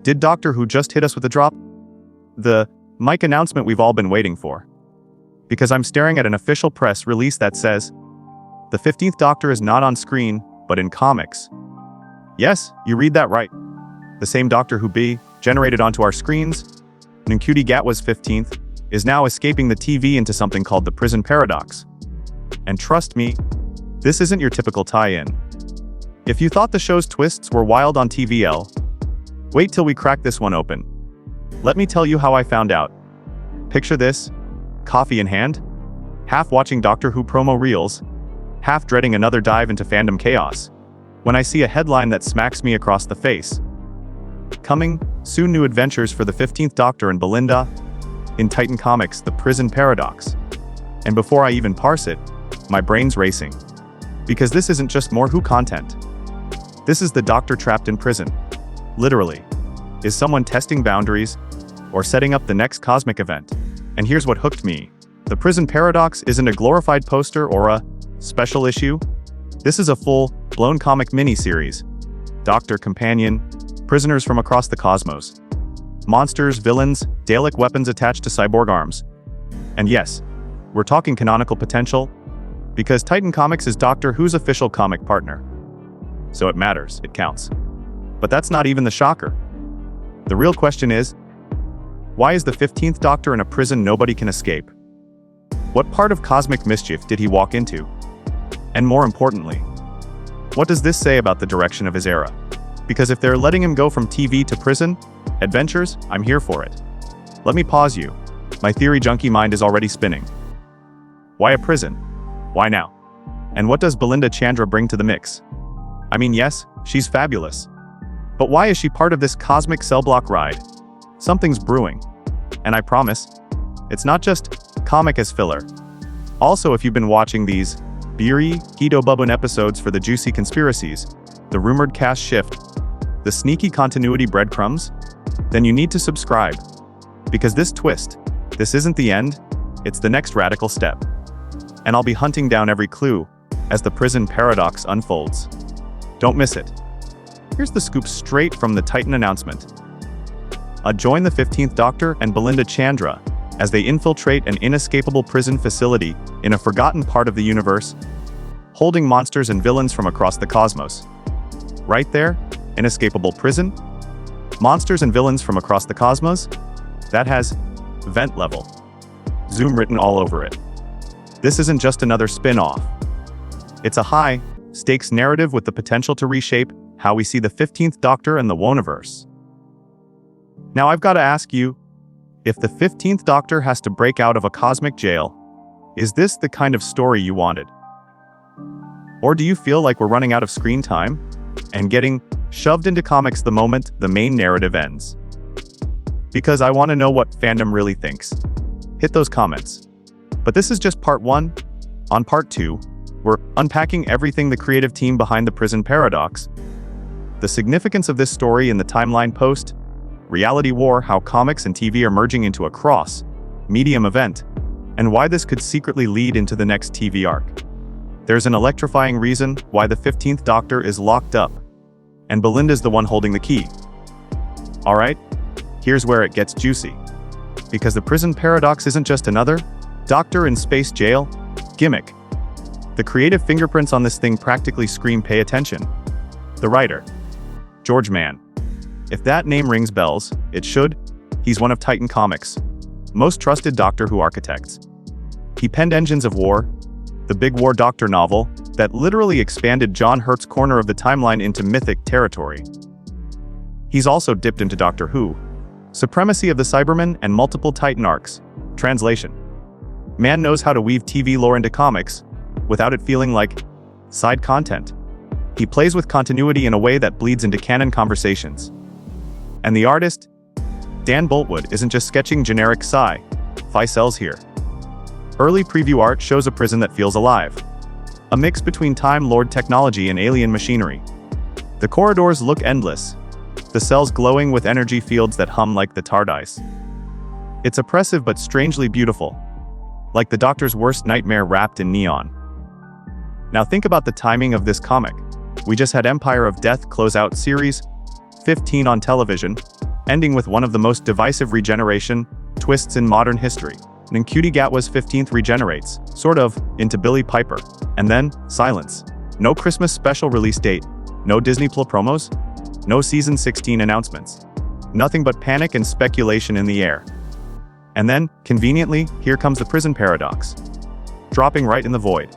Did Doctor Who just hit us with a drop? The mic announcement we've all been waiting for. Because I'm staring at an official press release that says, the 15th Doctor is not on screen, but in comics. Yes, you read that right. The same Doctor Who be generated onto our screens, Ncuti Gatwa's 15th, is now escaping the TV into something called the Prison Paradox. And trust me, this isn't your typical tie-in. If you thought the show's twists were wild on TVL, wait till we crack this one open. Let me tell you how I found out. Picture this, coffee in hand, half watching Doctor Who promo reels, half dreading another dive into fandom chaos, when I see a headline that smacks me across the face. Coming, soon new adventures for the 15th Doctor and Belinda, in Titan Comics, The Prison Paradox. And before I even parse it, my brain's racing. Because this isn't just more Who content. This is the Doctor trapped in prison. Literally. Is someone testing boundaries, or setting up the next cosmic event? And here's what hooked me. The Prison Paradox isn't a glorified poster or a special issue. This is a full-blown comic mini-series. Doctor, companion, prisoners from across the cosmos. Monsters, villains, Dalek weapons attached to cyborg arms. And yes, we're talking canonical potential, because Titan Comics is Doctor Who's official comic partner. So it matters, it counts. But that's not even the shocker. The real question is, why is the 15th Doctor in a prison nobody can escape? What part of cosmic mischief did he walk into? And more importantly, what does this say about the direction of his era? Because if they're letting him go from TV to prison, adventures, I'm here for it. Let me pause you. My theory junkie mind is already spinning. Why a prison? Why now? And what does Belinda Chandra bring to the mix? I mean, yes, she's fabulous. But why is she part of this cosmic cell block ride? Something's brewing. And I promise, it's not just comic as filler. Also, if you've been watching these beery, Guido-Bubun episodes for the juicy conspiracies, the rumored cast shift, the sneaky continuity breadcrumbs, then you need to subscribe. Because this twist, this isn't the end, it's the next radical step. And I'll be hunting down every clue as the Prison Paradox unfolds. Don't miss it. Here's the scoop straight from the Titan announcement. Join the 15th Doctor and Belinda Chandra as they infiltrate an inescapable prison facility in a forgotten part of the universe, holding monsters and villains from across the cosmos. Right there, inescapable prison, monsters and villains from across the cosmos, that has vent level. Zoom written all over it. This isn't just another spin-off. It's a high-stakes narrative with the potential to reshape how we see the 15th Doctor and the Whoniverse. Now I've got to ask you, if the 15th Doctor has to break out of a cosmic jail, is this the kind of story you wanted? Or do you feel like we're running out of screen time and getting shoved into comics the moment the main narrative ends? Because I want to know what fandom really thinks. Hit those comments. But this is just part 1. On part 2, we're unpacking everything the creative team behind the Prison Paradox, the significance of this story in the timeline post, reality war, how comics and TV are merging into a cross-medium event, and why this could secretly lead into the next TV arc. There's an electrifying reason why the 15th Doctor is locked up, and Belinda's the one holding the key. Alright, here's where it gets juicy. Because the Prison Paradox isn't just another Doctor in space jail gimmick. The creative fingerprints on this thing practically scream pay attention. The writer, George Mann. If that name rings bells, it should. He's one of Titan Comics' most trusted Doctor Who architects. He penned Engines of War, the Big War Doctor novel that literally expanded John Hurt's corner of the timeline into mythic territory. He's also dipped into Doctor Who, Supremacy of the Cybermen, and multiple Titan arcs. Translation: Mann knows how to weave TV lore into comics without it feeling like side content. He plays with continuity in a way that bleeds into canon conversations. And the artist, Dan Boltwood, isn't just sketching generic sci-fi cells here. Early preview art shows a prison that feels alive. A mix between Time Lord technology and alien machinery. The corridors look endless, the cells glowing with energy fields that hum like the TARDIS. It's oppressive but strangely beautiful, like the Doctor's worst nightmare wrapped in neon. Now think about the timing of this comic. We just had Empire of Death close out series 15 on television, ending with one of the most divisive regeneration twists in modern history. Ncuti Gatwa's 15th regenerates, sort of, into Billy Piper. And then, silence. No Christmas special release date, no Disney Plus promos, no Season 16 announcements. Nothing but panic and speculation in the air. And then, conveniently, here comes the prison paradox. Dropping right in the void.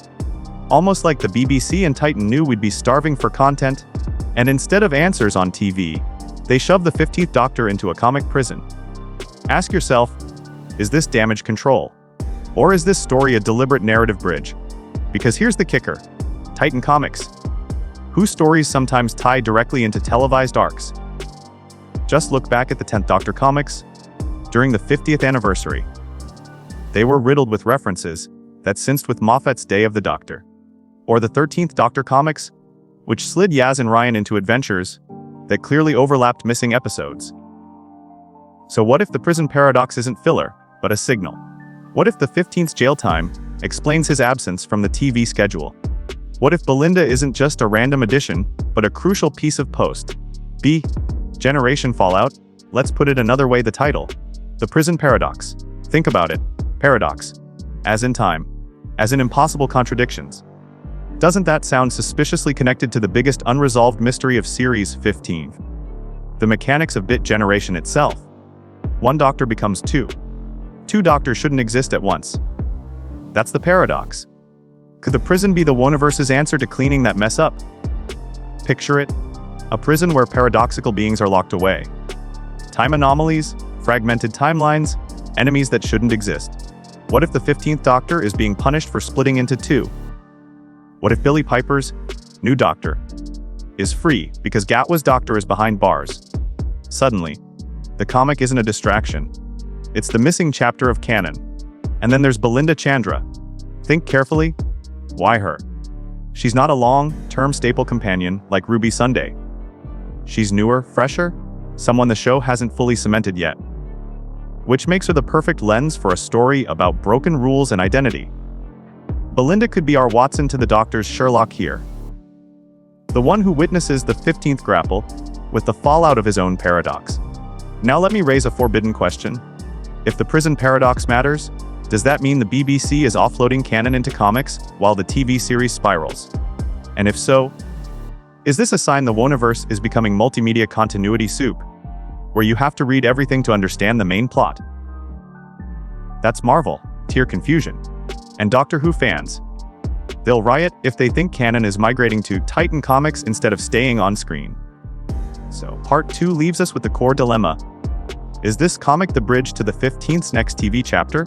Almost like the BBC and Titan knew we'd be starving for content, and instead of answers on TV, they shoved the 15th Doctor into a comic prison. Ask yourself, is this damage control? Or is this story a deliberate narrative bridge? Because here's the kicker. Titan Comics, whose stories sometimes tie directly into televised arcs. Just look back at the 10th Doctor comics during the 50th anniversary. They were riddled with references that synced with Moffat's Day of the Doctor. Or the 13th Doctor comics, which slid Yaz and Ryan into adventures that clearly overlapped missing episodes. So what if the prison paradox isn't filler, but a signal? What if the 15th's jail time explains his absence from the TV schedule? What if Belinda isn't just a random addition, but a crucial piece of post-B generation fallout? Let's put it another way: the title, The Prison Paradox. Think about it. Paradox. As in time. As in impossible contradictions. Doesn't that sound suspiciously connected to the biggest unresolved mystery of Series 15? The mechanics of bit generation itself. One Doctor becomes two. Two Doctors shouldn't exist at once. That's the paradox. Could the prison be the Whoniverse's answer to cleaning that mess up? Picture it. A prison where paradoxical beings are locked away. Time anomalies, fragmented timelines, enemies that shouldn't exist. What if the 15th Doctor is being punished for splitting into two? What if Billy Piper's new Doctor is free because Gatwa's Doctor is behind bars? Suddenly, the comic isn't a distraction. It's the missing chapter of Canon. And then there's Belinda Chandra. Think carefully. Why her? She's not a long-term staple companion like Ruby Sunday. She's newer, fresher, someone the show hasn't fully cemented yet. Which makes her the perfect lens for a story about broken rules and identity. Belinda could be our Watson to the Doctor's Sherlock here. The one who witnesses the 15th grapple with the fallout of his own paradox. Now let me raise a forbidden question. If the prison paradox matters, does that mean the BBC is offloading canon into comics while the TV series spirals? And if so, is this a sign the Whoniverse is becoming multimedia continuity soup, where you have to read everything to understand the main plot? That's Marvel, tier confusion. And Doctor Who fans, they'll riot if they think canon is migrating to Titan Comics instead of staying on screen. So, Part 2 leaves us with the core dilemma. Is this comic the bridge to the 15th's next TV chapter?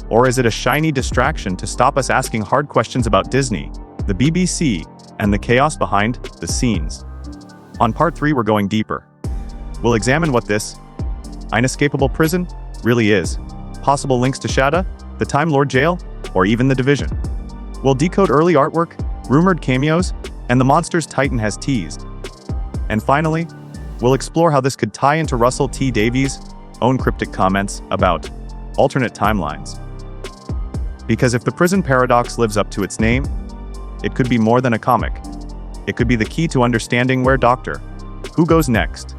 Or is it a shiny distraction to stop us asking hard questions about Disney, the BBC, and the chaos behind the scenes? On Part 3 we're going deeper. We'll examine what this inescapable prison really is. Possible links to Shaddha, the Time Lord Jail, or even the Division. We'll decode early artwork, rumored cameos, and the monsters Titan has teased. And finally, we'll explore how this could tie into Russell T Davies' own cryptic comments about alternate timelines. Because if the prison paradox lives up to its name, it could be more than a comic. It could be the key to understanding where Doctor Who goes next.